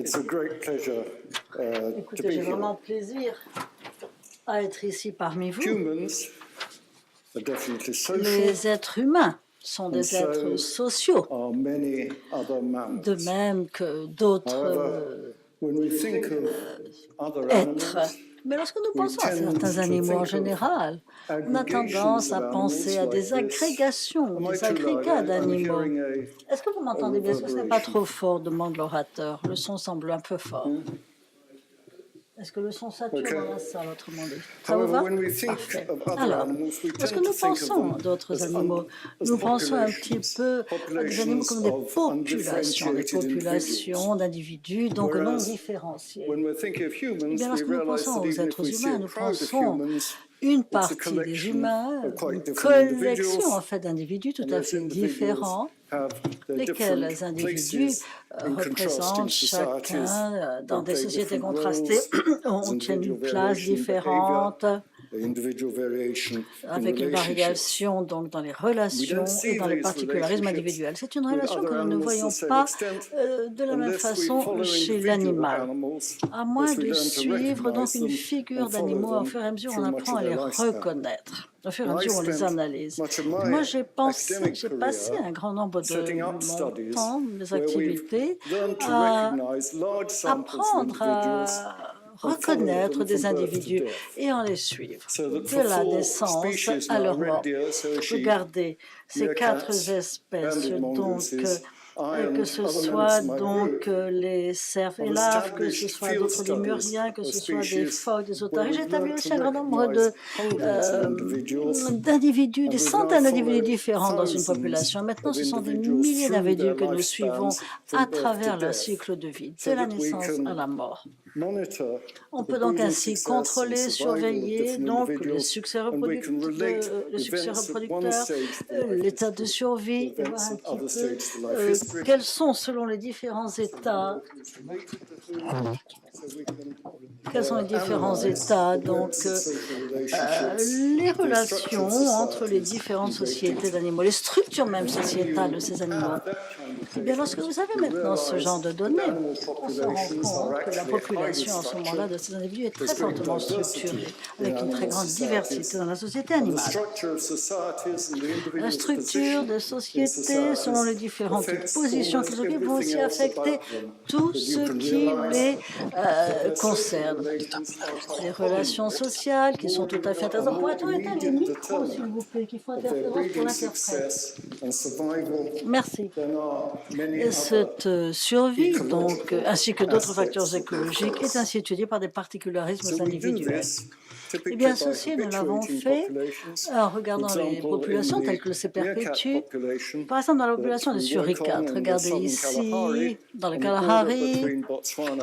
It's a great pleasure to Écoutez, be j'ai here. vraiment plaisir à être ici parmi vous. Humans are definitely social. Les êtres humains sont des And êtres so sociaux, are many other mammals. de même que d'autres However, when we think of other êtres. animals, Mais lorsque nous we pensons à tend certains to animaux en think of général, on a aggregations tendance à of penser à animals des like this. agrégations, Am I des too loud? agrégats I'm d'animaux. hearing Est-ce que vous m'entendez bien? Est-ce que ce n'est pas reverberation. trop fort, demande l'orateur? Le son semble un peu fort. Est-ce que le son sature Okay. dans la salle, autrement dit? Ça vous However, va? when we think Parfait. of other Alors, animals, we lorsque tend to nous think of pensons them à d'autres as animaux, nous pensons un petit peu à des animaux comme des populations d'individus, donc non Whereas différenciés. when we think of Eh humans, bien, we lorsque nous realize pensons that aux even if êtres we see humains, a nous crowd of pensons humans, une it's a partie des collection humains, of quite une different individuals. collection en fait d'individus tout And à those fait individuals différents, have their lesquels different individus places in contrasting représentent societies. chacun dans They des play sociétés different contrastées, roles. ont There's une individual place variation in différente, behavior, individual variation in avec une relationships. variation donc dans les relations et dans les particularismes individuels. C'est une relation que nous ne voyons pas de la même façon chez l'animal, à moins de suivre donc une figure d'animaux. Au fur et à mesure, on apprend à les reconnaître, au fur et à mesure, on les analyse. Moi, j'ai passé un grand nombre de mon temps, mes activités, à apprendre à reconnaître des individus et en les suivre, de la naissance à leur mort. Regardez ces 4 espèces, donc que ce soit donc les cerfs et larves, que ce soit d'autres lémuriens, que ce soit des phoques, des otaries. J'ai établi aussi un grand nombre d'individus, des centaines d'individus différents dans une population. Maintenant, ce sont des milliers d'individus que nous suivons à travers leur cycle de vie, de la naissance à la mort. On peut donc ainsi contrôler, surveiller donc les succès reproducteurs, l'état de survie, et voir un petit peu quels sont, selon les différents états, donc les relations entre les différentes sociétés d'animaux, les structures même sociétales de ces animaux. Eh bien, lorsque vous avez maintenant ce genre de données, on se rend compte que la population à ce moment-là de ces individus est très fortement structurée, avec une très grande diversité dans la société animale. La structure des sociétés, selon les différentes positions qu'ils occupent, vont aussi affecter tout ce qui les concerne. Les relations sociales qui sont tout à fait intéressantes. Pourrait-on éteindre les micros, s'il vous plaît, qui font interférence pour l'interprète? Merci. Et cette survie, donc, ainsi que d'autres facteurs écologiques, est ainsi étudiée par des particularismes individuels. Eh bien, ceci, nous l'avons fait en regardant les populations telles que se perpétuent. Par exemple, dans la population des suricates, regardez ici, dans le Kalahari,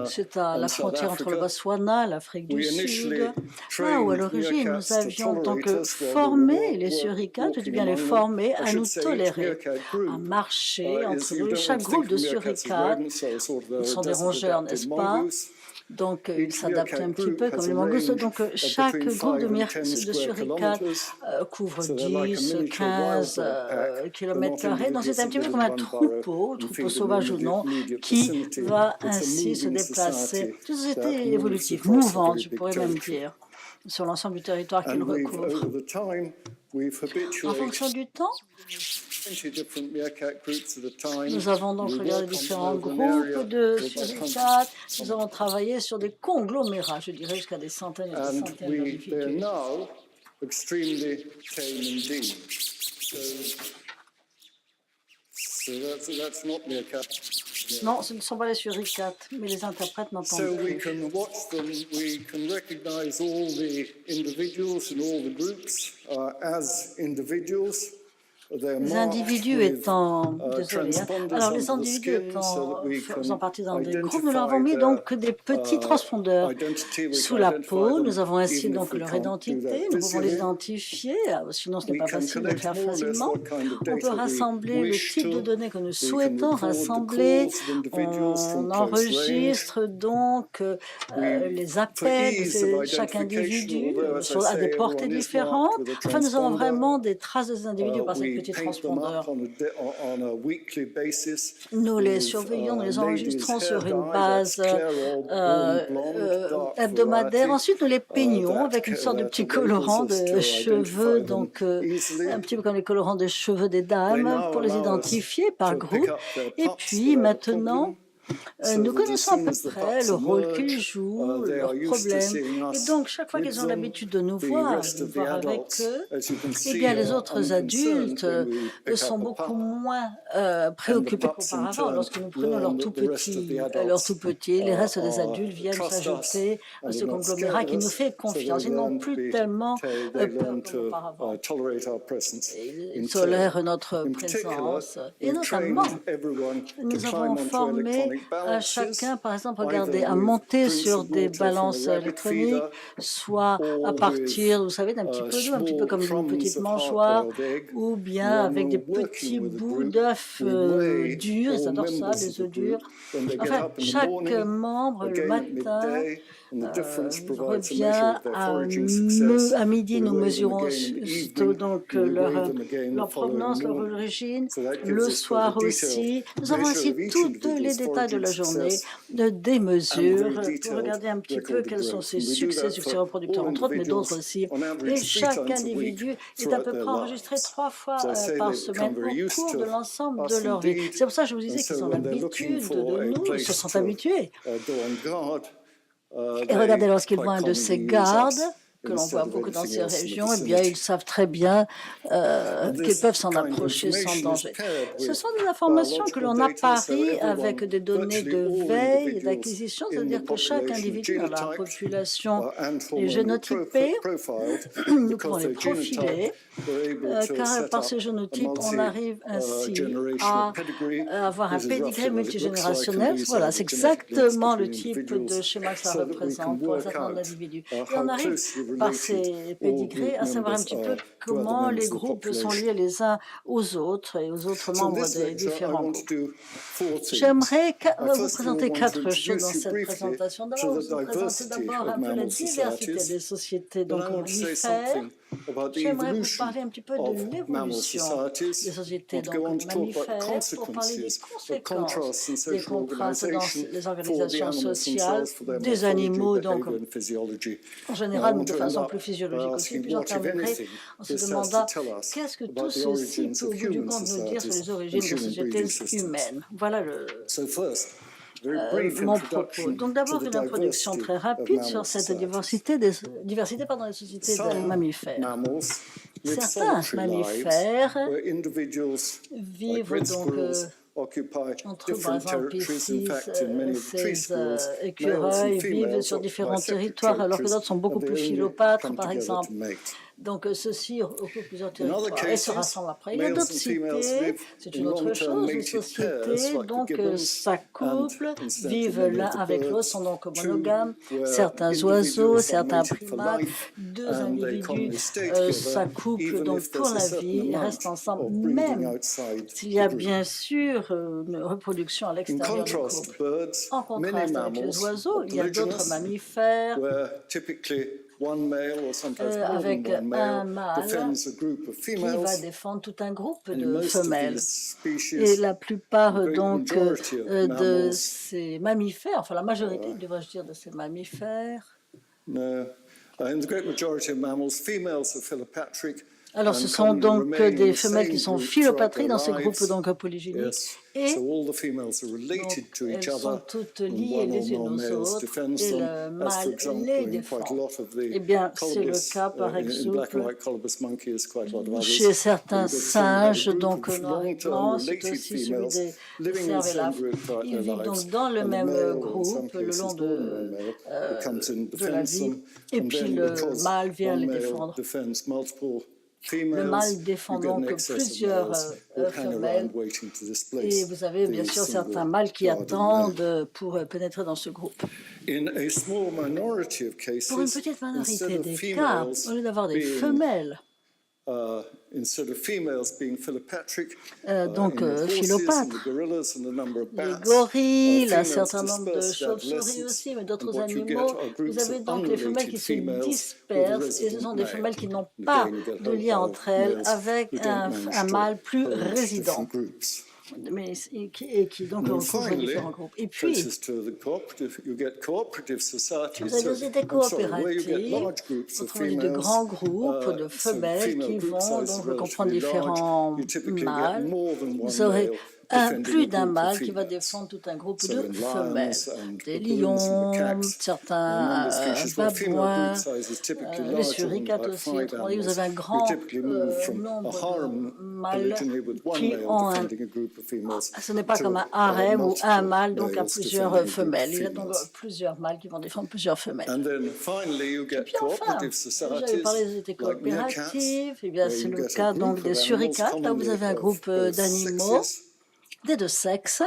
c'est à la frontière entre le Botswana et l'Afrique du Sud, là où à l'origine nous avions donc formé les suricates, je dis bien les former à nous tolérer, à marcher entre nous. Chaque groupe de suricates, ils sont des rongeurs, n'est-ce pas? Donc, ils s'adaptent un petit peu comme les mangoustes. Donc, chaque groupe de suricates couvre 10, 15 km². Donc, c'est un petit peu comme un troupeau sauvage ou non, qui va ainsi se déplacer. C'est une société évolutive, mouvante, je pourrais même dire, sur l'ensemble du territoire qu'il recouvre. En fonction du temps, nous avons donc regardé différents groupes de suricates. Nous avons travaillé sur des conglomérats, je dirais jusqu'à des centaines et des centaines d'individus. Non, ce ne sont pas les suricates, mais les interprètes n'entendent plus. Les individus étant, désolé, alors les individus étant faisant partie dans des groupes, nous leur avons mis donc des petits transpondeurs sous la peau. Nous avons ainsi donc leur identité, nous pouvons les identifier, sinon ce n'est pas facile de le faire facilement. On peut rassembler le type de données que nous souhaitons rassembler. On enregistre donc les appels de chaque individu à des portées différentes. Enfin, nous avons vraiment des traces des individus par cette petits transpondeurs. Nous les surveillons, nous les enregistrons sur une base hebdomadaire. Ensuite, nous les peignons avec une sorte de petit colorant de cheveux, donc un petit peu comme les colorants de cheveux des dames, pour les identifier par groupe. Et puis maintenant, nous connaissons à peu près le rôle qu'ils jouent, leurs problèmes. Et donc, chaque fois qu'ils ont l'habitude de nous voir avec eux, eh bien, les autres adultes sont beaucoup moins préoccupés qu'auparavant. Lorsque nous prenons leurs tout petits, les restes des adultes viennent s'ajouter à ce conglomérat qui nous fait confiance. Ils n'ont plus tellement peur qu'auparavant. Ils tolèrent notre présence. Et notamment, nous avons formé à chacun, par exemple, regardez, à monter sur des balances électroniques, soit à partir, vous savez, d'un petit peu d'eau, un petit peu comme une petite mangeoire, ou bien avec des petits bouts d'œufs durs, ils adorent ça, les œufs durs. Enfin, chaque membre, le matin, revient à midi, nous mesurons donc leur provenance, leur origine, le soir aussi. Nous avons ainsi tous les détails de la journée, des mesures, pour regarder un petit peu quels sont ces succès reproducteurs, entre autres, mais d'autres aussi. Et chaque individu est à peu près enregistré 3 fois par semaine au cours de l'ensemble de leur vie. C'est pour ça que je vous disais qu'ils ont l'habitude de nous, ils se sont habitués. Et regardez, lorsqu'ils voient un de ces gardes, que l'on voit beaucoup dans ces régions, eh bien, ils savent très bien qu'ils peuvent s'en approcher sans danger. Ce sont des informations que l'on apparie avec des données de veille et d'acquisition, c'est-à-dire que chaque individu dans la population est génotypé, nous pouvons les profiler, car par ce génotype, on arrive ainsi à avoir un pédigré multigénérationnel. Voilà, c'est exactement le type de schéma que ça représente pour un certain nombre d'individus. Et on arrive par ces pédigrés à savoir un petit peu comment les groupes sont liés les uns aux autres et aux autres membres des différents groupes. J'aimerais vous présenter 4 choses dans cette présentation. D'abord, vous présenter d'abord un peu la diversité des sociétés mammifères. J'aimerais vous parler un petit peu de l'évolution des sociétés mammifères pour parler des conséquences des contrastes dans les organisations sociales des animaux, en général, mais de façon plus physiologique aussi. Puis j'en terminerai en se demandant qu'est-ce que tout ceci peut au bout du compte nous dire sur les origines des sociétés humaines. Voilà mon propos. Donc d'abord une introduction très rapide sur cette diversité des sociétés mammifères. Certains mammifères vivent entre, par exemple, ici, ces écureuils vivent sur différents territoires, alors que d'autres sont beaucoup plus philopâtres, par exemple. Donc, ceux-ci occupent plusieurs territoires et se rassemblent après. Il y a d'autres cités, c'est une autre chose. Les sociétés, s'accouplent, vivent l'un avec l'autre, sont donc monogames. Certains oiseaux, certains primates, 2 individus s'accouplent donc pour la vie et restent ensemble, même s'il y a bien sûr une reproduction à l'extérieur du couple. En contraste avec les oiseaux, il y a d'autres mammifères avec un mâle qui va défendre tout un groupe de femelles. Et la plupart de ces mammifères, enfin la majorité, devrais-je dire, de ces mammifères, alors, ce sont donc des femelles qui sont philopatriques dans ces groupes polygyniques. Et donc, elles sont toutes liées les unes aux autres et le mâle les défend. Eh bien, c'est le cas, par exemple, chez certains singes, noirs et blancs, c'est aussi celui des cervelas. Ils vivent donc dans le même groupe le long de la vie. Et puis, le mâle vient les défendre. Le mâle défend donc plusieurs femelles et vous avez bien sûr certains mâles qui attendent pour pénétrer dans ce groupe. Pour une petite minorité des cas, au lieu d'avoir des femelles instead of females being philopathic, donc in the horses and philopâtres. the gorillas and a number of Les bats, gorilles, un females certain nombre de dispersed chauves-souris adolescents, aussi, mais and d'autres what you get animaux. are Vous groups avez of donc les femelles qui unrelated se females with a dispersent, et ce resident sont des male. femelles qui n'ont And pas again, you get de lien entre elles avec who don't manage un to mâle plus hold résident, different groups. mais, et qui donc And recouvre finally, différents groupes. Et puis, closest to the cooperative, you get cooperative societies. vous avez aussi des I'm sorry, where you get coopératives, large groups of autrement dit de females, grands groupes de so femelles female qui group vont size is donc comprendre relatively différents large. You typically get mâles. more than one Vous aurez male defending plus a d'un group of mâle qui va females. défendre tout un groupe So de in femelles. lions and Des baboons and lions, macaques, certains species where female babouins, group size is typically les larger than suricates about aussi. 5 Autrement dit, vous avez un animals. grand You typically move from a nombre harem de mâles originally with one qui male ont un... defending a group of females Ce n'est pas to, comme un harem où un mâle donc a multiple plusieurs males defending a group femelles. of Il y a donc females. plusieurs mâles qui vont défendre plusieurs femelles. And then finally you Et get puis enfin, cooperative j'avais societies parlé des sociétés like meerkats, coopératives. Eh bien, where c'est you le get a cas group donc of des animals, suricates. Là, vous avez un commonly groupe of both d'animaux sexes, des deux sexes.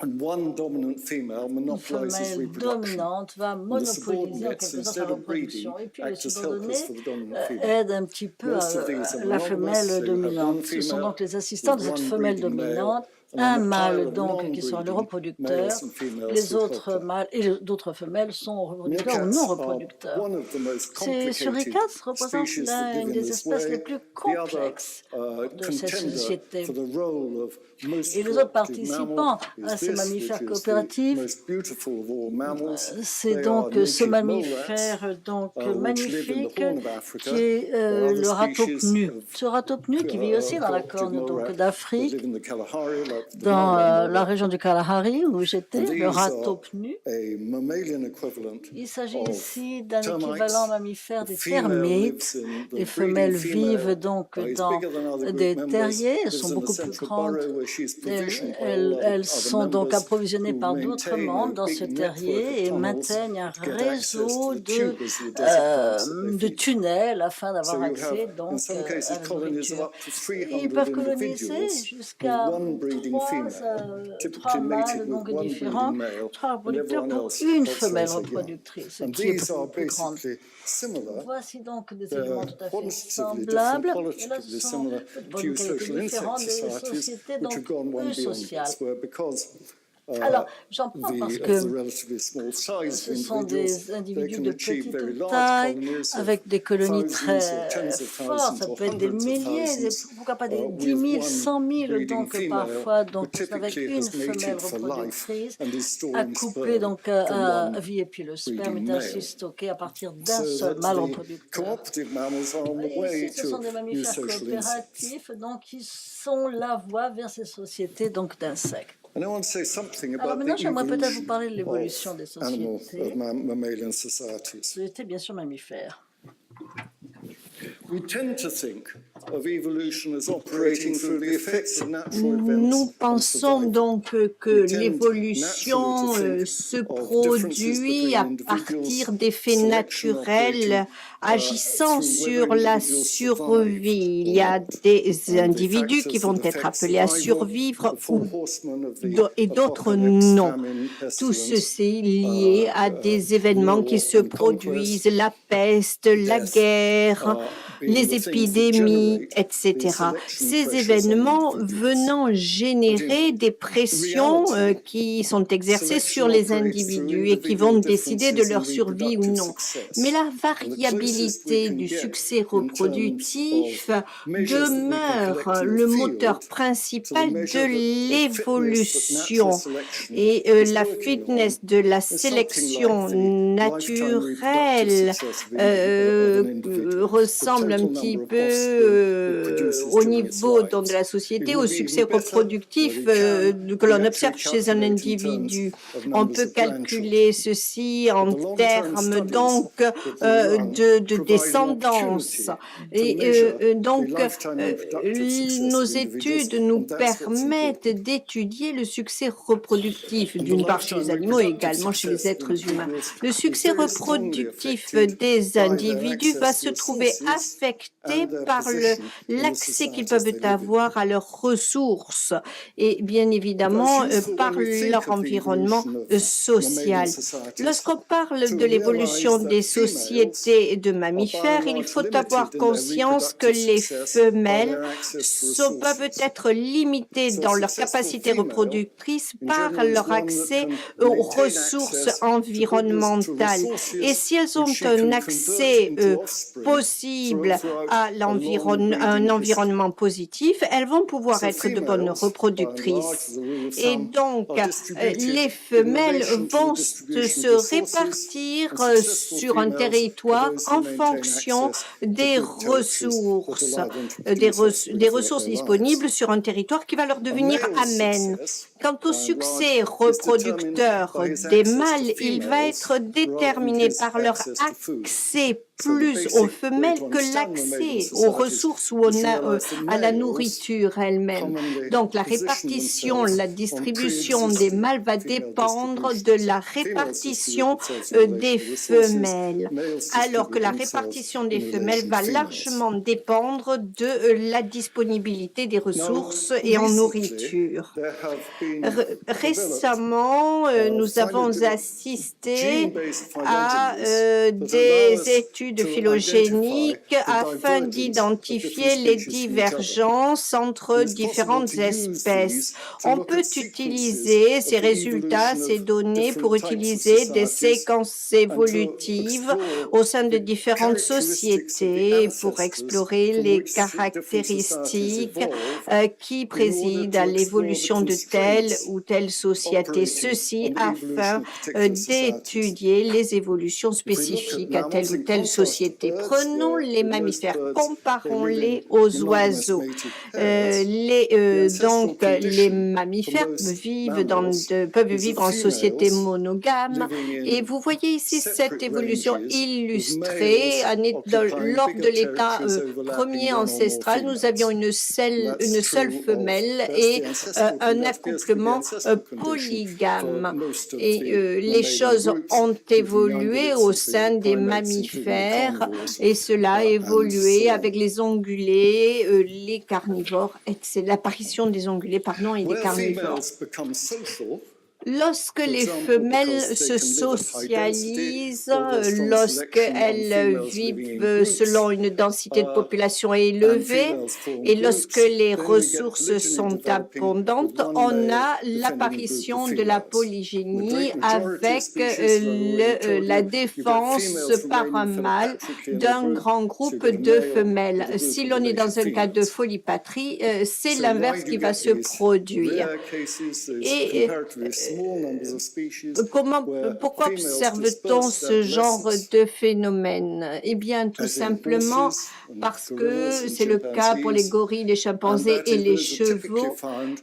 and one dominant female Une monopolizes femelle reproduction. dominante va And the monopoliser en subordinates, quelque sorte instead la of breeding, reproduction. Et puis les act as subordonnés helpers for the dominant female. aident un petit peu Most of these are la monogamous, femelle so you have dominante. one Ce sont female donc les assistants de with cette one femelle breeding male, dominante, and then un a pile mâle of donc qui sont les non-breeding reproducteurs, males and females les who autres help them. mâles et d'autres femelles sont reproducteurs ou Meerkats non are reproducteurs. one of the most Ces complicated suricates représentent species that live l'une in des this espèces les way. plus The other complexes de cette contender société. for the role of most Et les autres cooperative participants mammal à is ces this, mammifères which is the coopératifs, most beautiful of all mammals. c'est They donc are ce naked mole mammifère rats, donc which live in the magnifique Horn of Africa. qui est There are other le rateau species pnu. of Ce rateau pnu qui vit aussi dans la cooperative corne mole donc rat that d'Afrique, live in the Kalahari, like the dans Nile mole la rat. région du Kalahari où j'étais, And le these rateau are pnu. a mammalian equivalent Il s'agit of ici d'un termites. équivalent mammifère The des female termites. lives in the Les femelles breeding vivent female donc is dans bigger than other des group members, terriers, elles lives sont in a beaucoup plus central grandes. burrow where she's provisioned by all Elles other sont donc members approvisionnées who par d'autres maintain a membres dans ce big network terrier of et tunnels maintiennent un to get access réseau to the de tubers, the desert plants that they feed. tunnels afin So d'avoir you accès have, in donc some à cases, la colonies of nourriture. up to Ils 300 peuvent coloniser individuals jusqu'à with one breeding female, trois typically mâles mated donc with one différents, breeding male, trois and reproducteurs everyone pour else une helps femelle raise their young. reproductrice, And qui est these are plus grande. basically similar. Voici donc des They're éléments tout à fait quantitatively semblables. different, Et là, qualitatively ce sont similar de to bonnes social qualités différentes insect des societies, sociétés which have donc gone one beyond eusociales. this, where because Alors, j'en parle parce of the que relatively small size ce of sont individuals, des they individus can de achieve very petite large taille, colonies of avec des colonies thousands très or tens of fortes. thousands Ça or peut être des hundreds of milliers, thousands, pourquoi pas des with 10 000, one 100 000 breeding donc female parfois, who donc avec typically une has mated femelle for life reproductrice and is storing accouplée sperm donc from à one vie, et puis le sperme breeding est ainsi male. stocké à partir d'un So seul that mâle the reproducteur. cooperative mammals are on the Et way ici, ce sont to des new mammifères social insects. coopératifs donc qui sont la voie vers ces sociétés donc d'insectes. And I want to say something Alors about maintenant, the j'aimerais peut-être vous evolution parler de l'évolution of des sociétés, mammalian societies. sociétés bien sûr mammifères. We tend to think of evolution as operating through the effects of natural events. Nous on pensons survival. donc que l'évolution se produit à partir d'effets naturels agissant sur la survie. Il y a des individus qui vont être appelés à survivre et d'autres non. Tout ceci est lié à des événements qui se produisent, la peste, la guerre, les épidémies, etc. Ces événements venant générer des pressions qui sont exercées sur les individus et qui vont décider de leur survie ou non. Mais la variabilité du succès reproductif demeure le moteur principal de l'évolution et la fitness de la sélection naturelle ressemble un petit peu au niveau de la société, au succès reproductif que l'on observe chez un individu. On peut calculer ceci en termes donc de descendance. Et donc, nos études nous permettent d'étudier le succès reproductif, d'une part chez les animaux et également chez les êtres humains. Le succès reproductif des individus va se trouver affecté affectés par l'accès qu'ils peuvent avoir à leurs ressources et bien évidemment par leur environnement social. Lorsqu'on parle de l'évolution des sociétés de mammifères, il faut avoir conscience que les femelles peuvent être limitées dans leur capacité reproductrice par leur accès aux ressources environnementales. Et si elles ont un accès possible à un environnement positif, elles vont pouvoir être de bonnes reproductrices. Et donc, les femelles vont se répartir sur un territoire en fonction des ressources, des ressources disponibles sur un territoire qui va leur devenir amène. Quant au succès reproducteur des mâles, il va être déterminé par leur accès plus aux femelles que l'accès aux ressources ou à la nourriture elle-même. Donc la répartition, la distribution des mâles va dépendre de la répartition des femelles, alors que la répartition des femelles va largement dépendre de la disponibilité des ressources et en nourriture. Récemment, nous avons assisté à des études phylogéniques afin d'identifier les divergences entre différentes espèces. On peut utiliser ces résultats, ces données pour utiliser des séquences évolutives au sein de différentes sociétés pour explorer les caractéristiques qui président à l'évolution de telle ou telle société. Ceci afin d'étudier les évolutions spécifiques à telle ou telle société. Prenons les mammifères, comparons-les aux oiseaux. Donc, les mammifères peuvent vivre en société monogame et vous voyez ici cette évolution illustrée. Lors de l'état premier ancestral, nous avions une seule femelle et un accouplement polygame. Et les choses ont évolué au sein des mammifères et cela a évolué avec les ongulés, les carnivores, l'apparition des ongulés, et des carnivores. Lorsque les femelles se socialisent, lorsqu'elles vivent selon une densité de population élevée et lorsque les ressources sont abondantes, on a l'apparition de la polygénie avec la défense par un mâle d'un grand groupe de femelles. Si l'on est dans un cas de polypatrie, c'est l'inverse qui va se produire. Et pourquoi observe-t-on ce genre de phénomène? Eh bien, tout simplement parce que c'est le cas pour les gorilles, les chimpanzés et les chevaux.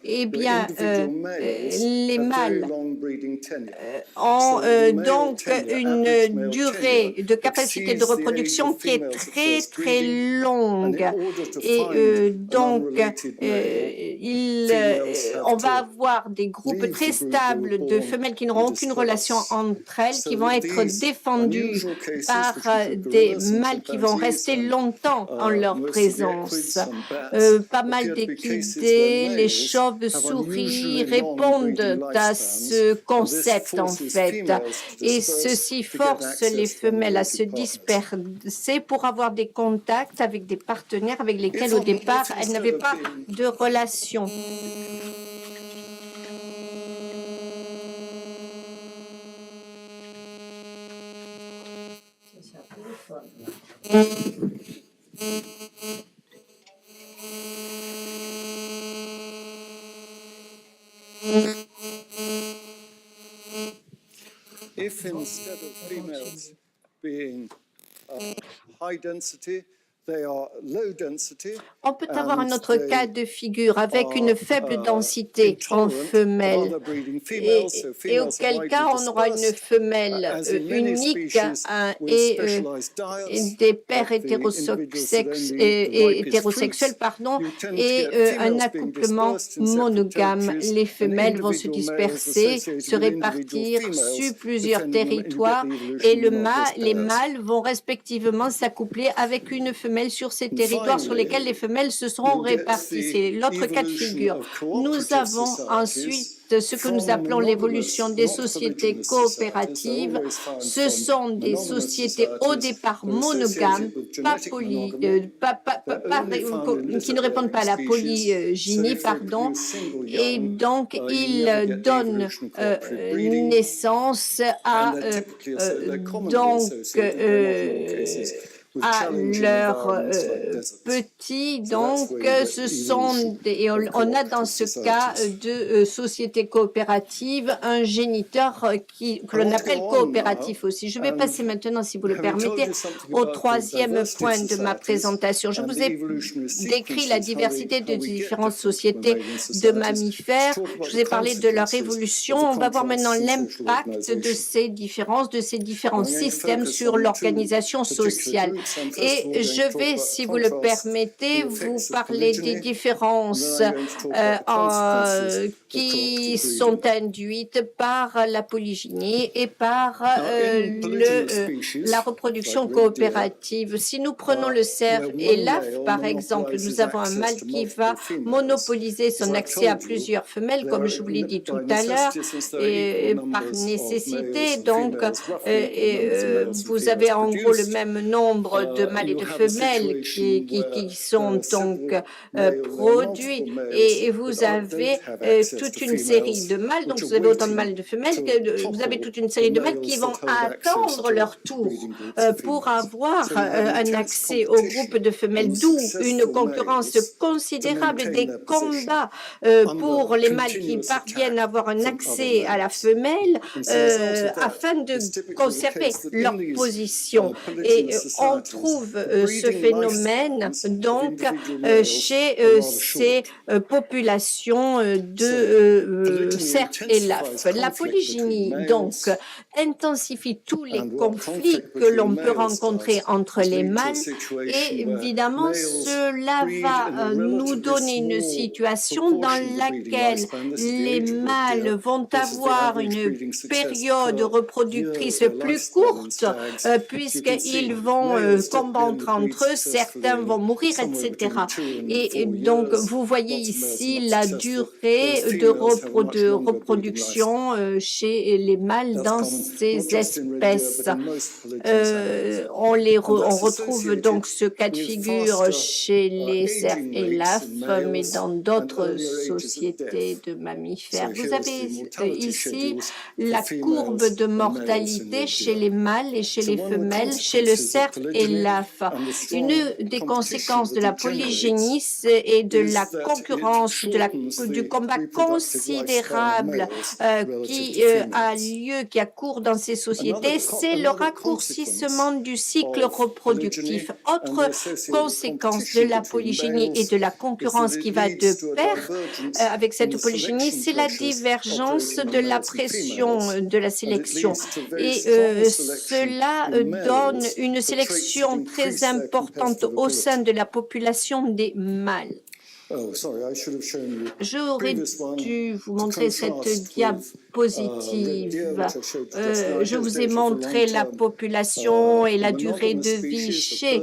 Eh bien, les mâles ont donc une durée de capacité de reproduction qui est très, très longue. Et donc, on va avoir des groupes très stables de femelles qui n'auront aucune relation entre elles, qui vont être défendues par des mâles qui vont rester longtemps en leur présence. Pas mal d'équidés, les chauves-souris répondent à ce concept en fait. Et ceci force les femelles à se disperser pour avoir des contacts avec des partenaires avec lesquels au départ elles n'avaient pas de relation. If instead of females being high density, they are low density. On peut avoir un autre cas de figure avec une faible densité en femelle et auquel cas on aura une femelle unique et des pairs hétérosexuels et un accouplement monogame. Les femelles vont se disperser, se répartir sur plusieurs territoires et les mâles vont respectivement s'accoupler avec une femelle femelles sur ces territoires sur lesquels les femelles se seront réparties. C'est l'autre cas de figure. Nous avons ensuite ce que nous appelons l'évolution des sociétés coopératives. Ce sont des sociétés au départ monogames, qui ne répondent pas à la polygynie, et donc ils donnent naissance à leurs petits. Donc, ce sont on a dans ce cas de société coopérative un géniteur que l'on appelle coopératif aussi. Je vais passer maintenant, si vous le permettez, au troisième point de ma présentation. Je vous ai décrit la diversité de différentes sociétés de mammifères. Je vous ai parlé de leur évolution. On va voir maintenant l'impact de ces différences, de ces différents systèmes sur l'organisation sociale. Et je vais, si vous le permettez, vous parler des différences qui sont induites par la polygynie et par la reproduction coopérative. Si nous prenons le cerf et l'AF, par exemple, nous avons un mâle qui va monopoliser son accès à plusieurs femelles, comme je vous l'ai dit tout à l'heure, par nécessité. Donc, vous avez en gros le même nombre de mâles et de femelles qui sont donc produits, et vous avez toute une série de mâles, donc vous avez autant de mâles et de femelles, vous avez toute une série de mâles qui vont attendre leur tour pour avoir un accès au groupe de femelles, d'où une concurrence considérable, des combats pour les mâles qui parviennent à avoir un accès à la femelle afin de conserver leur position. Et on trouve ce phénomène donc chez ces populations de cerfs et lafs. La polygynie donc intensifie tous les conflits que l'on peut rencontrer entre les mâles, et évidemment cela va nous donner une situation dans laquelle les mâles vont avoir une période reproductrice plus courte puisqu'ils vont combattre entre eux, certains vont mourir, etc. Et donc vous voyez ici la durée de reproduction chez les mâles dans ces espèces. On retrouve donc ce cas de figure chez les cerfs et lafs, mais dans d'autres sociétés de mammifères. Vous avez ici la courbe de mortalité chez les mâles et chez les femelles, chez le cerf et laf. Une des conséquences de la polygynie et de la concurrence, du combat considérable qui a lieu, qui a cours dans ces sociétés, c'est le raccourcissement du cycle reproductif. Autre conséquence de la polygynie et de la concurrence qui va de pair avec cette polygynie, c'est la divergence de la pression de la sélection. Et cela donne une sélection très importante au sein de la population des mâles. J'aurais dû vous montrer cette diapositive. Je vous ai montré la population et la durée de vie chez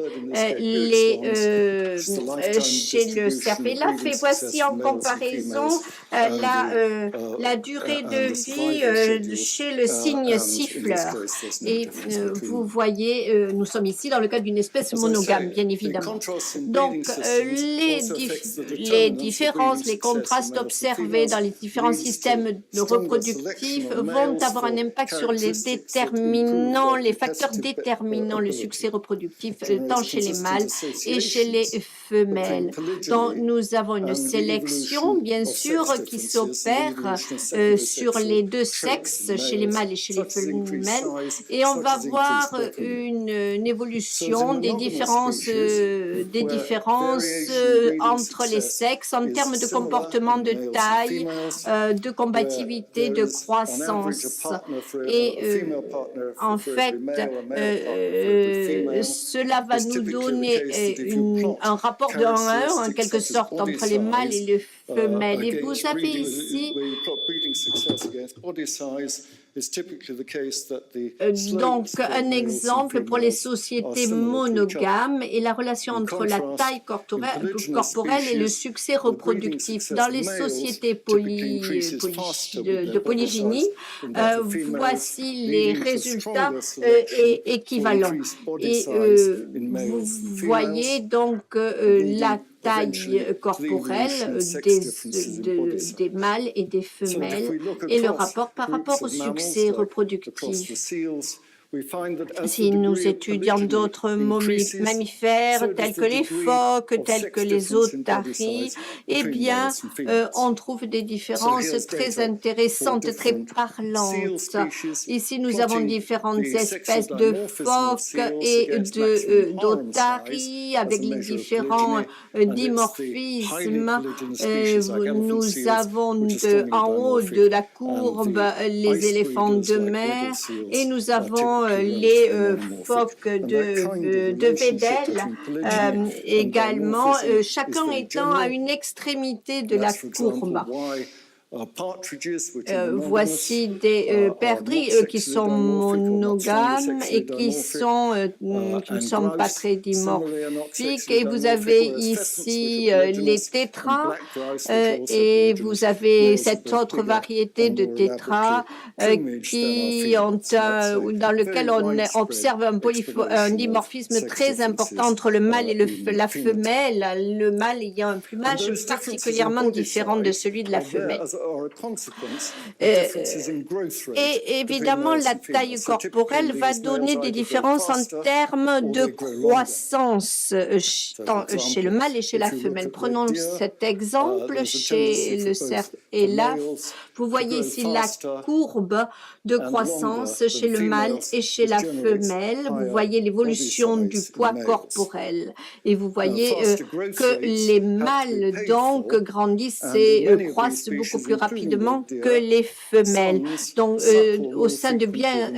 le cerf et laf. Et voici en comparaison la durée de vie chez le cygne siffleur. Et vous voyez, nous sommes ici dans le cas d'une espèce monogame, bien évidemment. Donc, les différences, les contrastes observés dans les différents systèmes reproductifs vont avoir un impact sur les déterminants, les facteurs déterminant le succès reproductif, tant chez les mâles et chez les femelles. Donc, nous avons une sélection, bien sûr, qui s'opère sur les deux sexes, chez les mâles et chez les femelles, et on va voir une évolution des différences entre les sexes en termes de comportement, de taille, de combativité, de croissance. Et en fait, cela va nous donner un rapport de 1 à 1, en quelque sorte, entre les mâles et les femelles. Et vous avez ici Donc, un exemple pour les sociétés monogames est la relation entre la taille corporelle et le succès reproductif. Dans les sociétés de polygynie, voici les résultats équivalents. Et vous voyez donc la taille corporelle des mâles et des femelles et le rapport par rapport au succès reproductif. Si nous étudions d'autres mammifères tels que les phoques, tels que les otaries, eh bien, on trouve des différences très intéressantes, très parlantes. Ici, nous avons différentes espèces de phoques et d'otaries avec les différents dimorphismes. Nous avons en haut de la courbe les éléphants de mer et nous avons les phoques de Weddell également, chacun étant à une extrémité de la courbe. Voici des perdrix qui sont monogames et qui ne sont pas très dimorphiques. Et vous avez ici les tétras et vous avez cette autre variété de tétras dans lequel on observe un dimorphisme très important entre le mâle et la femelle, le mâle ayant un plumage particulièrement différent de celui de la femelle. Et évidemment, la taille corporelle va donner des différences en termes de croissance chez le mâle et chez la femelle. Prenons cet exemple chez le cerf et l'af. Vous voyez ici la courbe de croissance chez le mâle et chez la femelle. Vous voyez l'évolution du poids corporel. Et vous voyez que les mâles donc grandissent et croissent beaucoup plus rapidement que les femelles. Donc, au sein de bien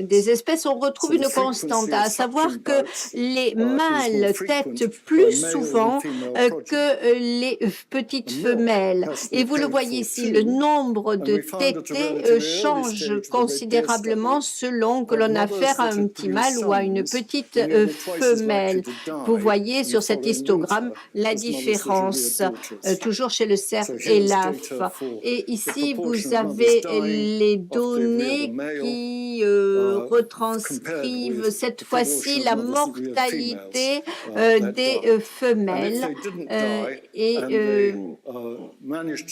des espèces, on retrouve une constante, à savoir que les mâles têtent plus souvent que les petites femelles. Et vous le voyez ici, le nombre de tétés change considérablement selon que l'on a affaire à un petit mâle ou à une petite femelle. Vous voyez sur cet histogramme la différence, toujours chez le cerf et l'af. Et ici, vous avez les données qui retranscrivent cette fois-ci la mortalité des femelles. Et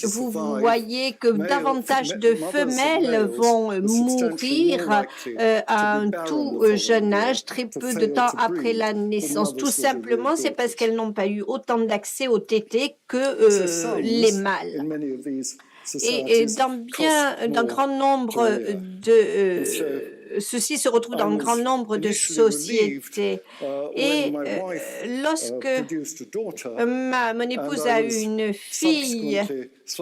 vous voyez que davantage de femelles vont mourir à un tout jeune âge, très peu de temps après la naissance. Tout simplement, c'est parce qu'elles n'ont pas eu autant d'accès au tétés que les mâles. Et dans grand nombre de ceci se retrouve dans un grand nombre de sociétés. Et lorsque mon épouse a eu une fille, je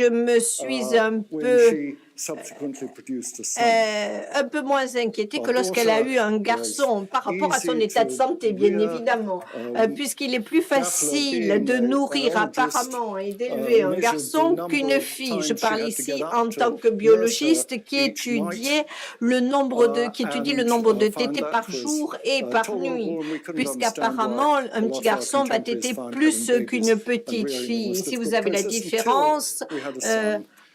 me suis un peu moins inquiétée que lorsqu'elle a eu un garçon par rapport à son état de santé, bien évidemment, puisqu'il est plus facile de nourrir apparemment et d'élever un garçon qu'une fille. Je parle ici en tant que biologiste qui étudie le nombre de tétés par jour et par nuit, puisqu'apparemment un petit garçon va téter plus qu'une petite fille. Ici, vous avez la différence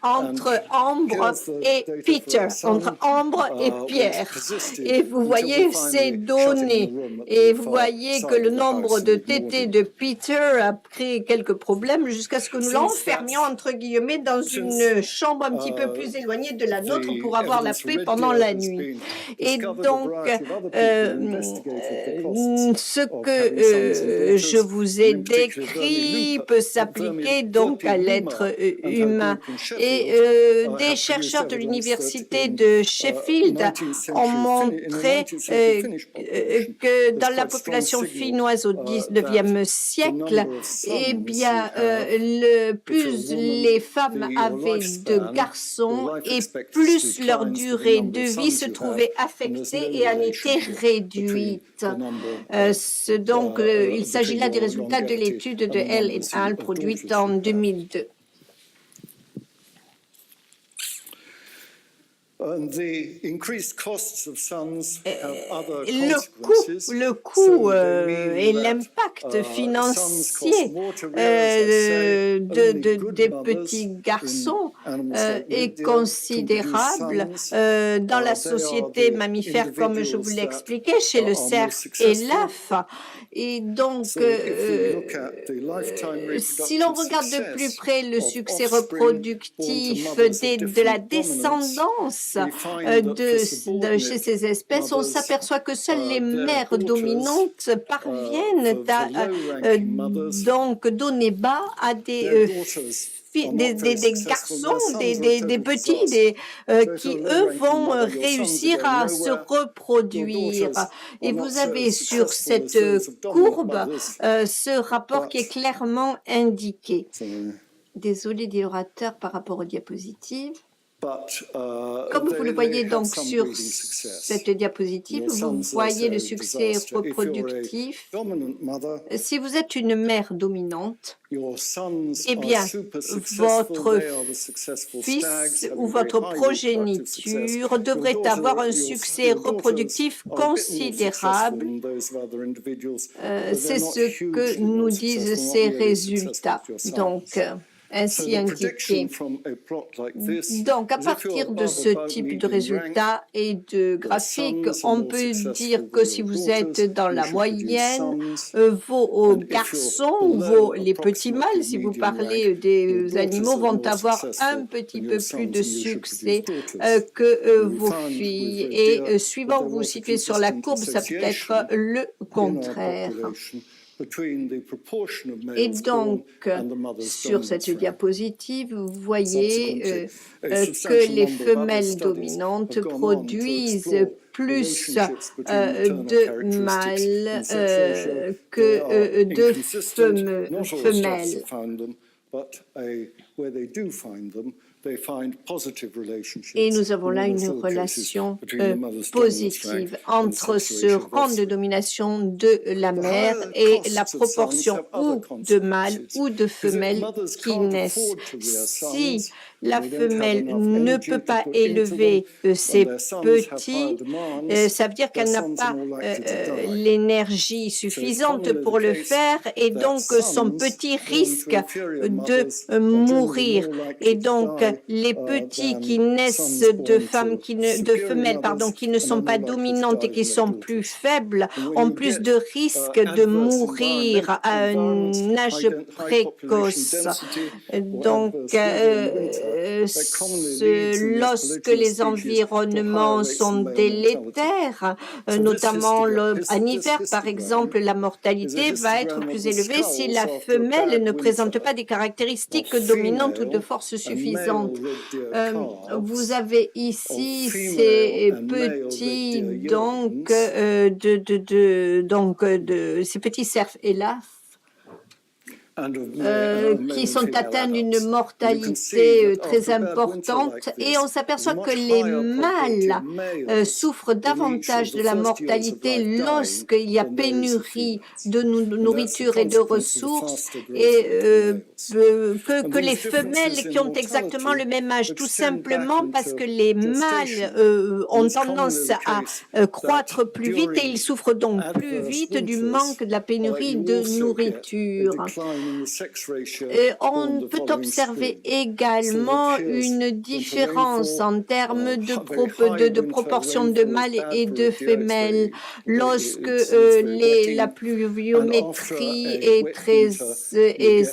entre Ambre et Peter, entre Ambre et Pierre. Et vous voyez ces données. Et vous voyez que le nombre de tétés de Peter a créé quelques problèmes jusqu'à ce que nous l'enfermions, entre guillemets, dans une chambre un petit peu plus éloignée de la nôtre pour avoir la paix pendant la nuit. Et donc, ce que je vous ai décrit peut s'appliquer donc à l'être humain. Et des chercheurs de l'université de Sheffield ont montré que dans la population finnoise au XIXe siècle, eh bien, plus les femmes avaient de garçons et plus leur durée de vie se trouvait affectée et en était réduite. Donc, il s'agit là des résultats de l'étude de L et al. Produite en 2002. Le coût et l'impact financier des petits garçons est considérable dans la société mammifère, comme je vous l'ai expliqué, chez le cerf et l'œuf. Et donc, si l'on regarde de plus près le succès reproductif de la descendance chez ces espèces, on s'aperçoit que seules les mères dominantes parviennent à donc donner bas à des garçons, des petits, qui, eux, vont réussir à se reproduire. Et vous avez sur cette courbe ce rapport qui est clairement indiqué. Désolé, dit l'orateur, par rapport aux diapositives. Comme vous le voyez donc sur cette diapositive, vous voyez le succès reproductif. Si vous êtes une mère dominante, eh bien, votre fils ou votre progéniture devrait avoir un succès reproductif considérable. C'est ce que nous disent ces résultats. Donc, ainsi indiqué. Donc, à partir de ce type de résultats et de graphiques, on peut dire que si vous êtes dans la moyenne, vos garçons, les petits mâles, si vous parlez des animaux, vont avoir un petit peu plus de succès que vos filles. Et suivant où vous vous situez sur la courbe, ça peut être le contraire. Et donc, sur cette diapositive, vous voyez que les femelles dominantes produisent plus de mâles que de femelles. Et nous avons là une relation positive entre ce rang de domination de la mère et la proportion ou de mâles ou de femelles qui naissent. Si la femelle ne peut pas élever ses petits, ça veut dire qu'elle n'a pas l'énergie suffisante pour le faire et donc son petit risque de mourir. Et donc, les petits qui naissent de femelles qui ne sont pas dominantes et qui sont plus faibles ont plus de risques de mourir à un âge précoce. Donc, lorsque les environnements sont délétères, notamment en hiver, par exemple, la mortalité va être plus élevée si la femelle ne présente pas des caractéristiques dominantes ou de force suffisante. Vous avez ici ces petits ces petits cerfs élaphes qui sont atteints d'une mortalité très importante et on s'aperçoit que les mâles souffrent davantage de la mortalité lorsqu'il y a pénurie de nourriture et de ressources et que les femelles qui ont exactement le même âge, tout simplement parce que les mâles ont tendance à croître plus vite et ils souffrent donc plus vite du manque de la pénurie de nourriture. On peut observer également une différence en termes de proportion de mâles et de femelles. Lorsque la pluviométrie est très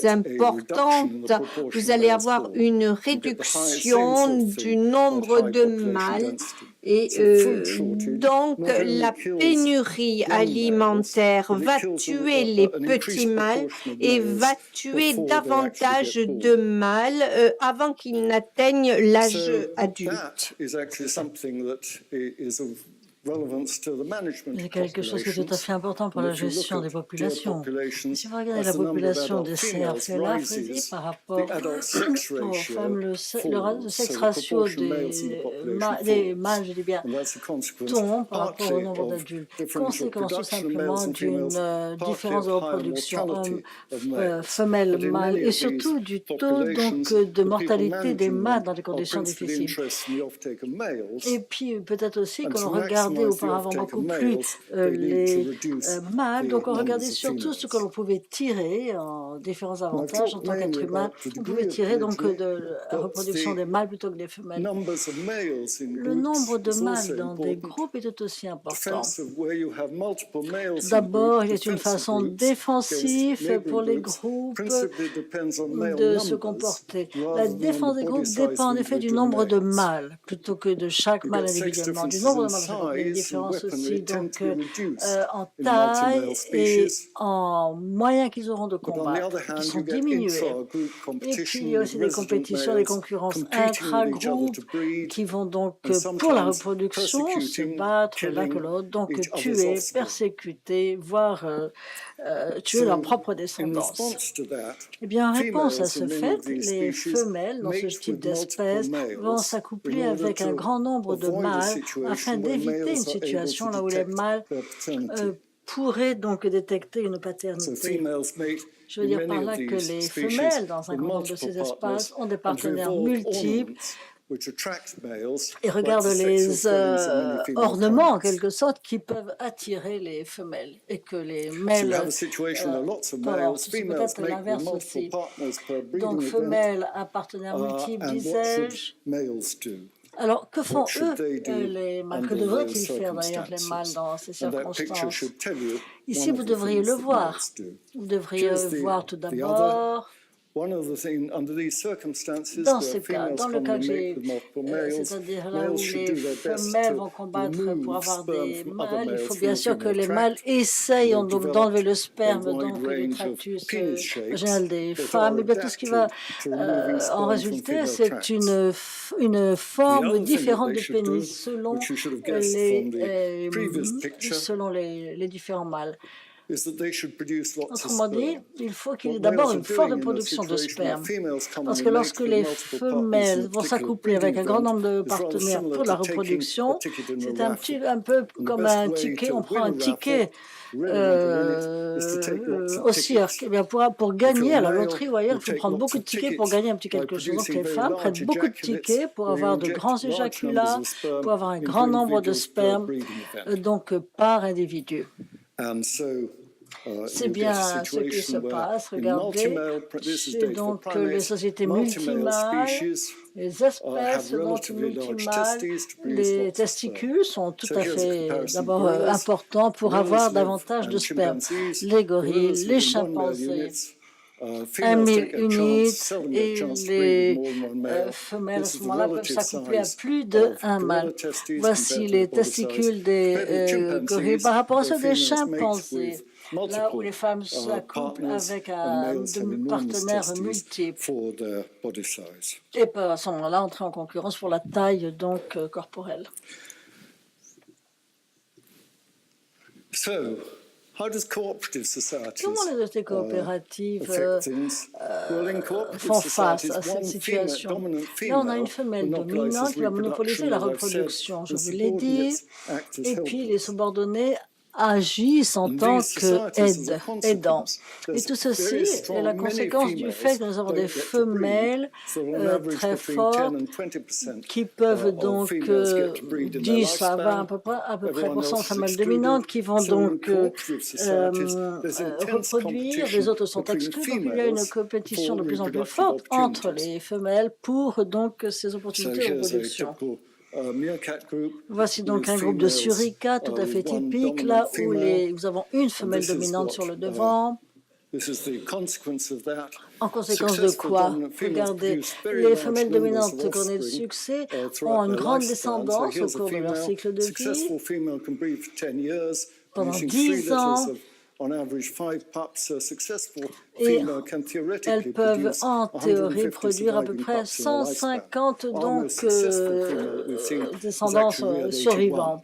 importante, vous allez avoir une réduction du nombre de mâles. Et donc, la pénurie alimentaire va tuer les petits mâles et va tuer davantage de mâles avant qu'ils n'atteignent l'âge adulte. Il y a quelque chose qui est tout à fait important pour la gestion des populations. Si vous regardez la population des cerfs, elle a Freddy, par rapport aux femmes, le sexe ratio des mâles, je dis bien, tombe par rapport au nombre d'adultes. Conséquence tout simplement d'une différence de reproduction femelle-mâle et surtout du taux donc, de mortalité des mâles dans des conditions difficiles. Et puis peut-être aussi que l'on regardait auparavant beaucoup plus les mâles, donc on regardait surtout ce que l'on pouvait tirer en différents avantages en tant qu'être humain. On pouvait tirer donc de la reproduction des mâles plutôt que des femelles. Le nombre de mâles dans des groupes est tout aussi important. D'abord, il y a une façon défensive pour les groupes de se comporter. La défense des groupes dépend en effet du nombre de mâles plutôt que de chaque mâle individuellement. Du nombre de mâles, il y a une différence aussi donc, en taille et en moyens qu'ils auront de combattre, qui sont diminués. Et puis, il y a aussi des compétitions, des concurrences intra-groupes qui vont donc, pour la reproduction, se battre l'un que l'autre, donc tuer, persécuter, voire tuer leur propre descendance. Eh bien, en réponse à ce fait, les femelles dans ce type d'espèce vont s'accoupler avec un grand nombre de mâles afin d'éviter une situation là où les mâles pourraient donc détecter une paternité. Je veux dire par là que les femelles, dans un grand nombre de ces espaces, ont des partenaires multiples et regardent les ornements, en quelque sorte, qui peuvent attirer les femelles et que les mâles portent. C'est peut-être l'inverse aussi. Donc, femelles à partenaires multiples, disais-je. Alors, que font eux, les mâles? Que devraient-ils faire d'ailleurs les mâles dans ces circonstances? Ici, vous devriez le voir. Vous devriez voir tout d'abord. Dans ce cas, dans le cas que j'ai, c'est-à-dire là où les femelles vont combattre pour avoir des mâles, il faut bien sûr que les mâles essayent donc d'enlever le sperme, donc du tractus vaginal des femmes. Et bien tout ce qui va en résulter, c'est une forme différente du pénis selon les différents mâles. Autrement dit, il faut qu'il y ait d'abord une forte production de sperme, parce que lorsque les femelles vont s'accoupler avec un grand nombre de partenaires pour la reproduction, c'est un peu comme un ticket, on prend un ticket au cirque. Eh bien, pour gagner à la loterie ou ailleurs, il faut prendre beaucoup de tickets pour gagner un petit quelque chose. Donc les femmes prennent beaucoup de tickets pour avoir de grands éjaculats, pour avoir un grand nombre de sperme, donc par individu. C'est bien ce qui se passe. Regardez, c'est donc les sociétés multimâles, les espèces donc multimâles, les testicules sont tout à fait d'abord importants pour avoir davantage de sperme. Les gorilles, les chimpanzés. 1000 unités et les femelles à ce moment-là peuvent s'accoupler à plus d'un mâle. Voici les testicules des gorilles par rapport à ceux des chimpanzés, là où les femmes s'accouplent avec un partenaire multiple et peuvent à ce moment-là entrer en concurrence pour la taille donc corporelle. Comment les sociétés coopératives font face à cette situation? Là, on a une femelle dominante qui va monopoliser la reproduction, je vous l'ai dit, et puis les subordonnés agissent en tant qu'aidants. Et tout ceci est la conséquence du fait que nous avons des femelles très fortes qui peuvent donc 10 à 20 à peu près % de femelles dominantes qui vont donc reproduire, les autres sont exclus, donc il y a une compétition de plus en plus forte entre les femelles pour donc ces opportunités de reproduction. Voici donc un groupe de suricates tout à fait typique, là où nous avons une femelle dominante sur le devant. En conséquence de quoi? Regardez, les femelles dominantes couronnées de succès ont une grande descendance au cours de leur cycle de vie. Pendant 10 ans, et elles peuvent en théorie produire à peu près 150 donc, descendances survivantes.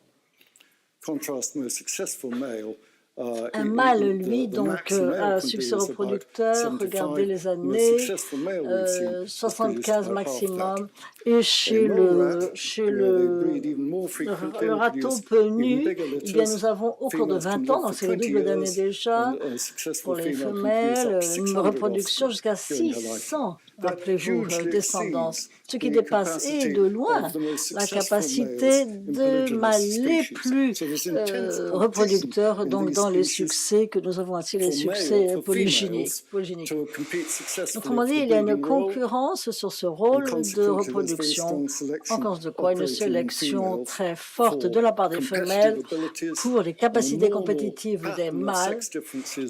Un mâle, lui, donc, a un succès reproducteur, regardez les années, 75 maximum, et chez le rataupe nu, eh bien, nous avons au cours de 20 ans, donc c'est le double d'années déjà, pour les femelles, une reproduction jusqu'à 600, rappelez-vous, descendance, ce qui dépasse et de loin la capacité de mâles les plus reproducteurs, donc dans les succès que nous avons ainsi les succès polygyniques. Autrement dit, il y a une concurrence sur ce rôle de reproduction, en cause de quoi une sélection très forte de la part des femelles pour les capacités compétitives des mâles.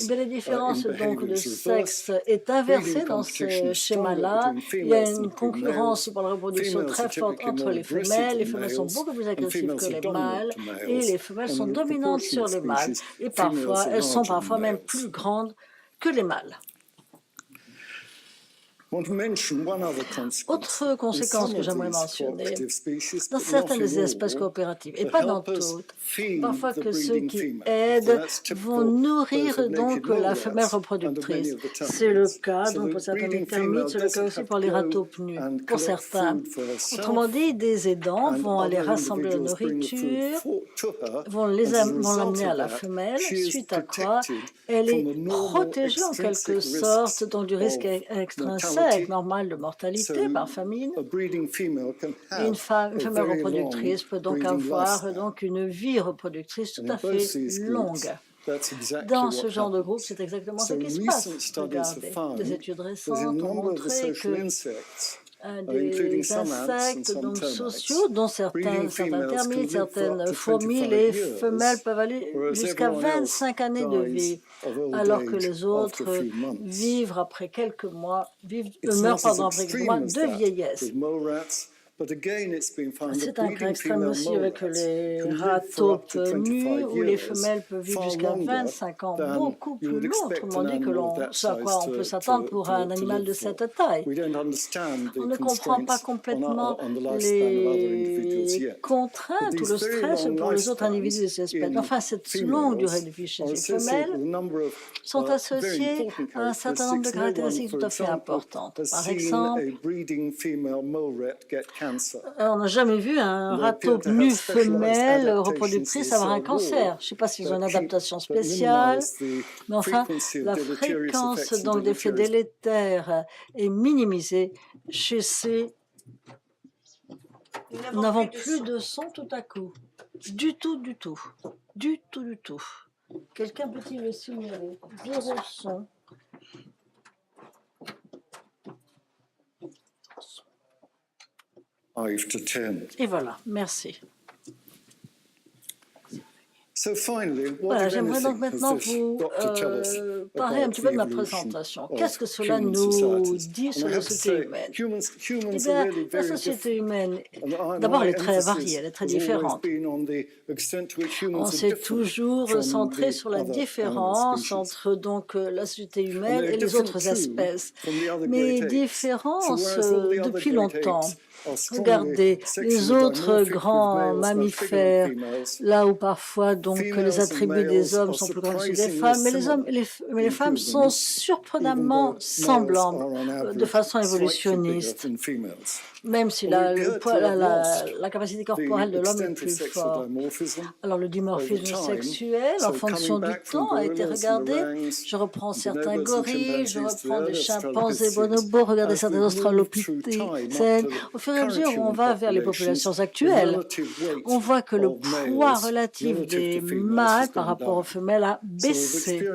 Mais la différence donc de sexe est inversée dans ce schéma-là. Il y a une concurrence pour la reproduction très forte entre les femelles. Les femelles sont beaucoup plus agressives que les mâles et les femelles sont dominantes sur les mâles. Et parfois, elles sont parfois même plus grandes que les mâles. Autre conséquence que j'aimerais mentionner, dans certaines des espèces coopératives, et pas dans toutes, parfois que ceux qui aident vont nourrir donc la femelle reproductrice. C'est le cas donc pour certaines termites, c'est le cas aussi pour les rataupes nus, pour certains. Autrement dit, des aidants vont aller rassembler la nourriture, vont l'amener à la femelle, suite à quoi elle est protégée en quelque sorte donc du risque extrinsèque normal de mortalité par famine. Une femelle reproductrice peut donc avoir une vie reproductrice tout à fait longue. Dans ce genre de groupe, c'est exactement ce qui se passe. Regardez, des études récentes ont montré que des insectes donc sociaux, dont certains termites, certaines fourmis, les femelles peuvent aller jusqu'à 25 années de vie, alors que les autres vivent après quelques mois, meurent après quelques mois de vieillesse. C'est un cas extrême aussi avec les rataupes nues où les femelles peuvent vivre jusqu'à 25 ans, beaucoup plus long, autrement dit que ce à quoi on peut s'attendre pour un animal de cette taille. On ne comprend pas complètement les contraintes ou le stress pour les autres individus de ces espèces. Enfin, cette longue durée de vie chez les femelles sont associées à un certain nombre de caractéristiques tout à fait importantes. Par exemple, on n'a jamais vu un rataupes nu femelle reproductrice avoir un cancer. Je ne sais pas s'ils ont une adaptation spéciale, mais enfin, la fréquence donc d'effets délétères est minimisée chez ces... Nous n'avons plus de son tout à coup. Du tout, du tout. Du tout, du tout. Quelqu'un peut-il le signaler? Zéro son. Et voilà, merci. Voilà, j'aimerais donc maintenant vous parler un petit peu de ma présentation. Qu'est-ce que cela nous dit sur la société humaine? Eh bien, la société humaine, d'abord, elle est très variée, elle est très différente. On s'est toujours centré sur la différence entre donc la société humaine et les autres espèces. Mais différence depuis longtemps. Regardez, les autres grands mammifères, là où parfois donc les attributs des hommes sont plus grands que ceux des femmes, mais les femmes sont surprenamment semblables de façon évolutionniste, même si la capacité corporelle de l'homme est plus forte. Alors le dimorphisme sexuel, en fonction du temps, a été regardé. Je reprends certains gorilles, je reprends des chimpanzés bonobos, regardez certains australopithèques. Au fur et à mesure où on va vers les populations actuelles, on voit que le poids relatif des mâles par rapport aux femelles a baissé.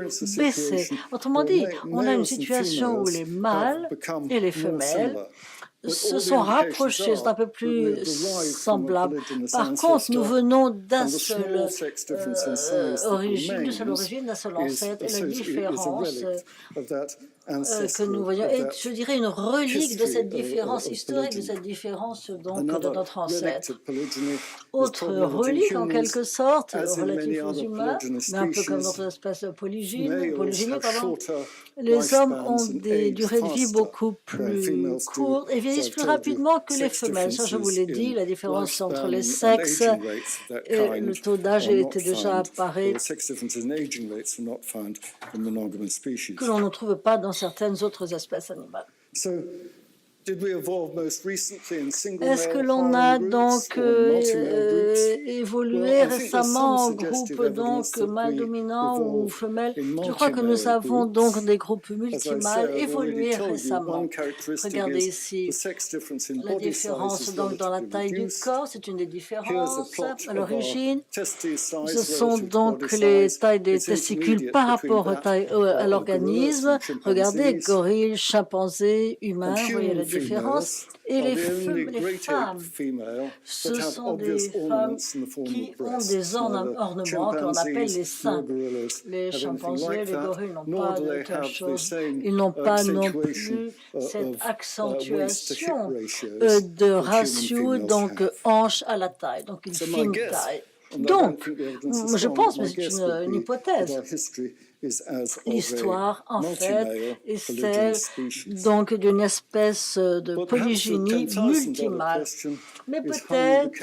Autrement dit, on a une situation où les mâles et les femelles se sont rapprochés, c'est un peu plus semblable. Par contre, nous venons d'une seule origine, d'un seul ancêtre, et la différence que nous voyons est, je dirais, une relique de cette différence historique, de cette différence donc de notre ancêtre. Autre relique en quelque sorte, relative aux humains, mais un peu comme notre espèce polygyne, les hommes ont des durées de vie beaucoup plus courtes et vivent vieillissent plus rapidement que les femelles. Ça, je vous l'ai dit, la différence entre les sexes et le taux d'âge était déjà apparu que l'on ne trouve pas dans certaines autres espèces animales. Est-ce que l'on a donc évolué récemment en groupe donc mâle dominant ou femelle? Je crois que nous avons donc des groupes multimâles évolués récemment. Regardez ici la différence donc dans la taille du corps, c'est une des différences à l'origine. Ce sont donc les tailles des testicules par rapport à l'organisme. Regardez, gorille, chimpanzé, humain, vous voyez la différence. Et les femmes, ce sont des femmes qui ont des ornements qu'on appelle les seins. Les chimpanzés, les gorilles n'ont pas de telle chose. Ils n'ont pas non plus cette accentuation de ratio, donc hanche à la taille, donc une fine taille. Donc, je pense, mais c'est une hypothèse. L'histoire, en fait, est celle donc d'une espèce de polygynie multimâle. Mais peut-être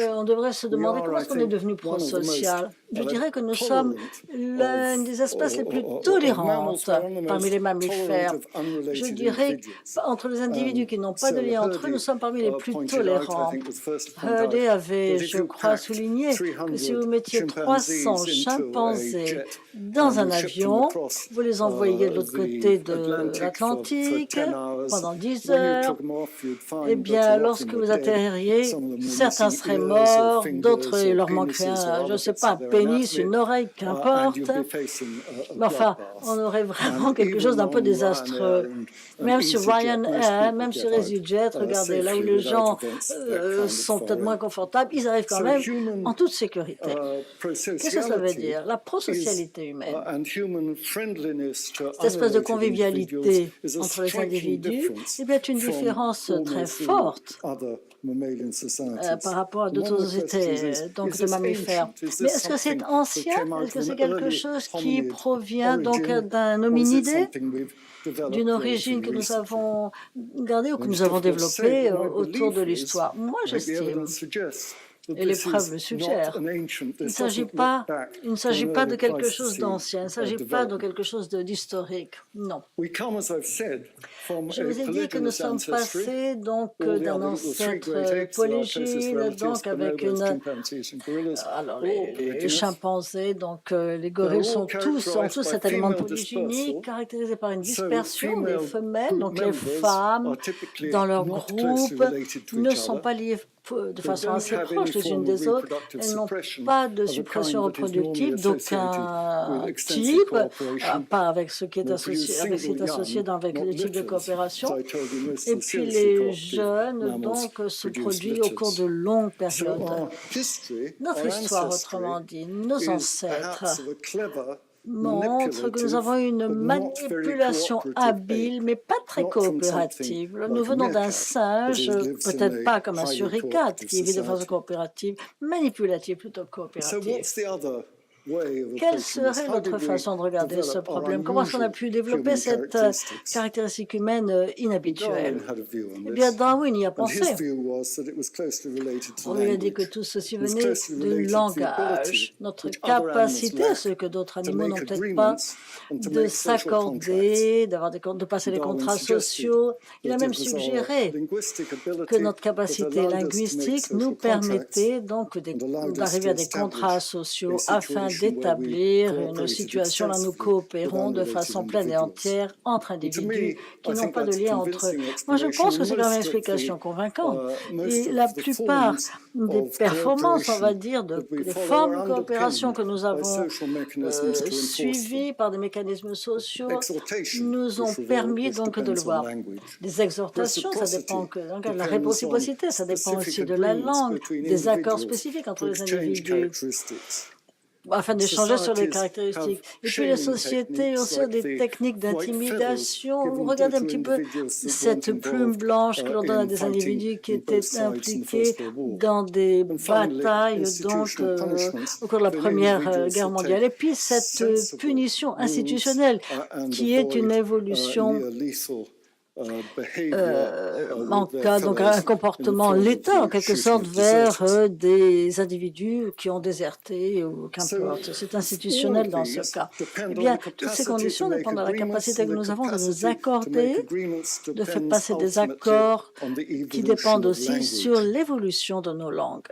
qu'on devrait se demander comment est-ce qu'on est devenu prosocial. Je dirais que nous sommes l'une des espèces les plus tolérantes parmi les mammifères. Je dirais entre les individus qui n'ont pas de lien entre eux, nous sommes parmi les plus tolérants. Hurley avait, je crois, souligné que si vous mettiez 300 chimpanzés dans un avion, vous les envoyiez de l'autre côté de l'Atlantique pendant 10 heures, eh bien, lorsque vous atterririez, certains seraient morts, d'autres, il leur manquerait je ne sais pas, un pénis, une oreille, qu'importe. Mais enfin, on aurait vraiment quelque chose d'un peu désastreux. Même sur Ryanair, même sur EasyJet, regardez, là où les gens sont peut-être moins confortables, ils arrivent quand même en toute sécurité. Qu'est-ce que cela veut dire? La prosocialité humaine, cette espèce de convivialité entre les individus, eh bien, est une différence très forte par rapport à d'autres sociétés, donc de mammifères. Mais est-ce que c'est ancien? Est-ce que c'est quelque chose qui provient donc d'un hominidé, d'une origine que nous avons gardée ou que nous avons développée autour de l'histoire? Moi, j'estime, et les preuves le suggèrent, il ne s'agit pas de quelque chose d'ancien, il ne s'agit pas de quelque chose d'historique, non. Je vous ai dit que nous sommes passés donc d'un ancêtre polygyne, donc avec une... Alors, les chimpanzés, donc les gorilles ont tous cet élément polygynique caractérisé par une dispersion des femelles, donc les femmes dans leur groupe ne sont pas liées de façon assez proche les unes des autres. Elles n'ont pas de suppression reproductive d'aucun type, pas avec ce qui est associé, avec le type de coopération. Et puis les jeunes, donc, se produisent au cours de longues périodes. Notre histoire, autrement dit, nos ancêtres, montre que nous avons une manipulation habile, mais pas très coopérative. Nous venons d'un singe, peut-être pas comme un suricate qui vit de façon coopérative, manipulative plutôt que coopérative. Quelle serait notre façon de regarder ce problème? Comment est-ce qu'on a pu développer cette caractéristique humaine inhabituelle? Eh bien, Darwin y a pensé. On lui a dit que tout ceci venait du langage, notre capacité, ce que d'autres animaux n'ont peut-être pas, de s'accorder, de passer les contrats sociaux. Il a même suggéré que notre capacité linguistique nous permettait donc d'arriver à des contrats sociaux afin d'établir une situation là où nous coopérons de façon pleine et entière entre individus qui n'ont pas de lien entre eux. Moi, je pense que c'est quand même une explication convaincante. Et la plupart des performances, on va dire, des formes de coopération que nous avons suivies par des mécanismes sociaux nous ont permis donc de le voir. Des exhortations, ça dépend de la réciprocité, ça dépend aussi de la langue, des accords spécifiques entre les individus, afin d'échanger sur les caractéristiques. Et puis les sociétés ont aussi des techniques d'intimidation. Vous regardez un petit peu cette plume blanche que l'on donne à des individus qui étaient impliqués dans des batailles donc, au cours de la Première Guerre mondiale. Et puis cette punition institutionnelle qui est une évolution donc un comportement létal, en quelque sorte, vers des individus qui ont déserté ou qu'importe. C'est institutionnel dans ce cas. Eh bien, toutes ces conditions dépendent de la capacité que nous avons de nous accorder, de faire passer des accords qui dépendent aussi sur l'évolution de nos langues.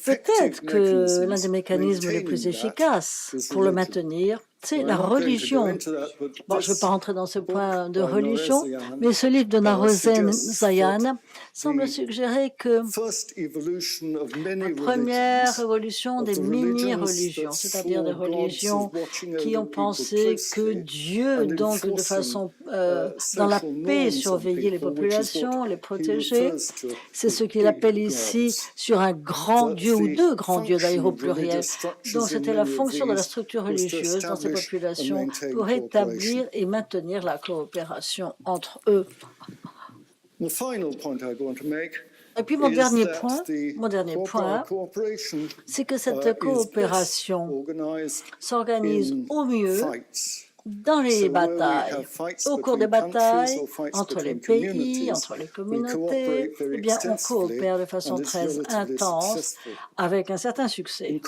Peut-être que l'un des mécanismes les plus efficaces pour le maintenir, c'est la religion. Bon, je ne vais pas rentrer dans ce point de religion, mais ce livre de Narozen Zayan semble suggérer que la première évolution des mini-religions, c'est-à-dire des religions qui ont pensé que Dieu, donc de façon dans la paix, surveillait les populations, les protéger, c'est ce qu'il appelle ici sur un grand Dieu ou deux grands dieux d'ailleurs au pluriel. Donc c'était la fonction de la structure religieuse dans ces populations pour établir et maintenir la coopération entre eux. Et puis mon dernier point, c'est que cette coopération s'organise au mieux dans les batailles, au cours des batailles, entre les pays, entre les communautés, eh bien, on coopère de façon très intense avec un certain succès.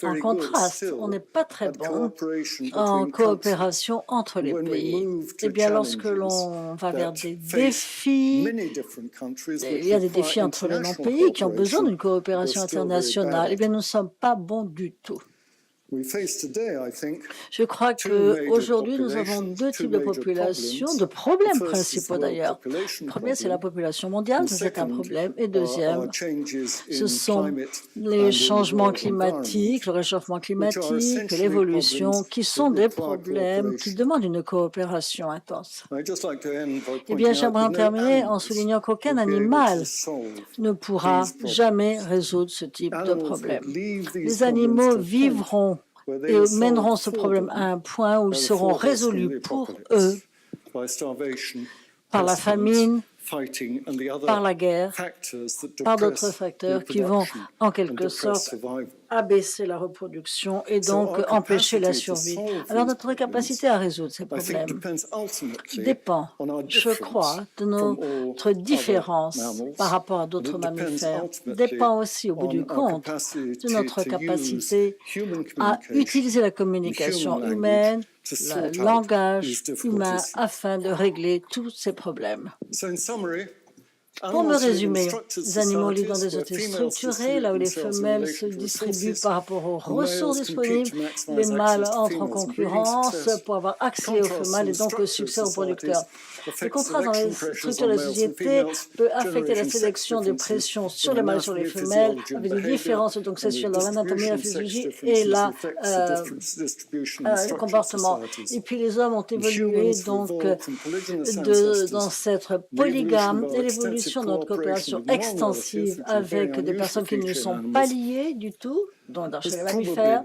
En contraste, on n'est pas très bon en coopération entre les pays. Eh bien, lorsque l'on va vers des défis, il y a des défis entre les non-pays qui ont besoin d'une coopération internationale, eh bien, nous ne sommes pas bons du tout. Je crois qu'aujourd'hui, nous avons deux types de populations, de problèmes principaux d'ailleurs. Le premier, c'est la population mondiale, c'est un problème. Et deuxième, ce sont les changements climatiques, le réchauffement climatique, l'évolution, qui sont des problèmes qui demandent une coopération intense. Eh bien, j'aimerais en terminer en soulignant qu'aucun animal ne pourra jamais résoudre ce type de problème. Les animaux vivront et mèneront ce problème à un point où ils seront résolus pour eux par la famine, par la guerre, par d'autres facteurs qui vont en quelque sorte abaisser la reproduction et donc empêcher la survie. Alors notre capacité à résoudre ces problèmes dépend, je crois, de notre différence par rapport à d'autres mammifères, dépend aussi au bout du compte de notre capacité à utiliser la communication humaine, le langage humain afin de régler tous ces problèmes. Pour me résumer, les animaux vivent dans des sociétés structurées, là où les femelles se distribuent par rapport aux ressources disponibles, les mâles entrent en concurrence pour avoir accès aux femelles et donc au succès aux producteurs. Le contraste dans les structures de la société peut affecter la sélection des pressions sur les mâles et sur les femelles, avec des différences donc sexuelles dans l'anatomie, la physiologie et le comportement. Et puis les hommes ont évolué donc d'ancêtres polygames et l'évolution de notre coopération extensive avec des personnes qui ne sont pas liées du tout, donc chez les mammifères,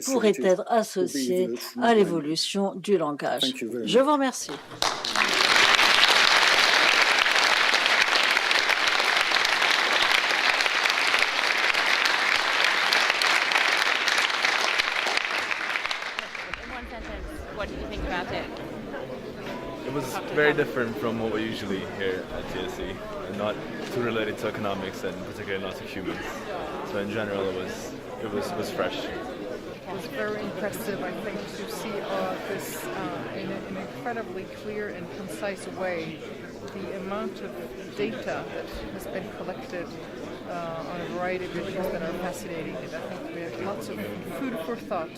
pourrait être associée à l'évolution du langage. Je vous remercie. What did you think about it? It was very different from what we usually hear at TSC, and not too related to economics and particularly not to humans. So in general, it was fresh. It was very impressive, I think, to see this in an incredibly clear and concise way. The amount of data that has been collected on a variety of issues that are fascinating, and I think we have lots of food for thought.